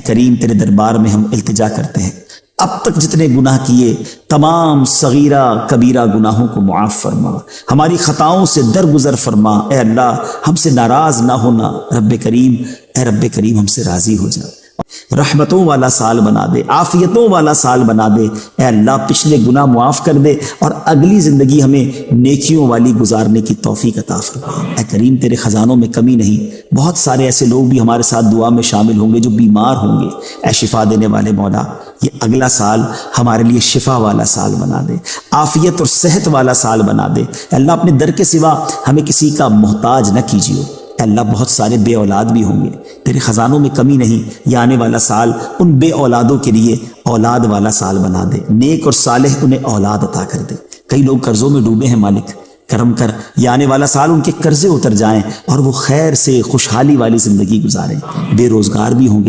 करीम तेरे दरबार में हम इल्तिजा करते हैं, अब तक जितने गुनाह किए तमाम सगीरा कबीरा गुनाहों को मुआफ़ फरमा, हमारी खताओं से दरगुजर फरमा। ए अल्लाह हमसे नाराज ना होना रब्बे करीम, ए रब्बे करीम हमसे राजी हो जा। रहमतों वाला साल बना दे, आफियतों वाला साल बना दे। ए अल्लाह पिछले गुनाह मुआफ़ कर दे और अगली ज़िंदगी हमें नेकियों वाली गुजारने की तौफीक अता फरमा। ए करीम तेरे ख़जानों में कमी नहीं। बहुत सारे ऐसे लोग भी हमारे साथ दुआ में शामिल होंगे जो बीमार होंगे। ए शिफा देने वाले मौला, ये अगला साल हमारे लिए शिफा वाला साल बना दे, आफियत और सेहत वाला साल बना दे। अल्लाह अपने दर के सिवा हमें किसी का मोहताज न कीजिए। अल्लाह बहुत सारे बे औलाद भी होंगे, तेरे ख़जानों में कमी नहीं। ये आने वाला साल उन बे औलादों के लिए औलाद वाला साल बना दे, नेक और सालेह उन्हें औलाद अता कर दे। कई लोग कर्जों में डूबे हैं, मालिक करम कर, ये आने वाला साल उनके कर्जे उतर जाएं और वो खैर से खुशहाली वाली ज़िंदगी गुजारें। बेरोज़गार भी होंगे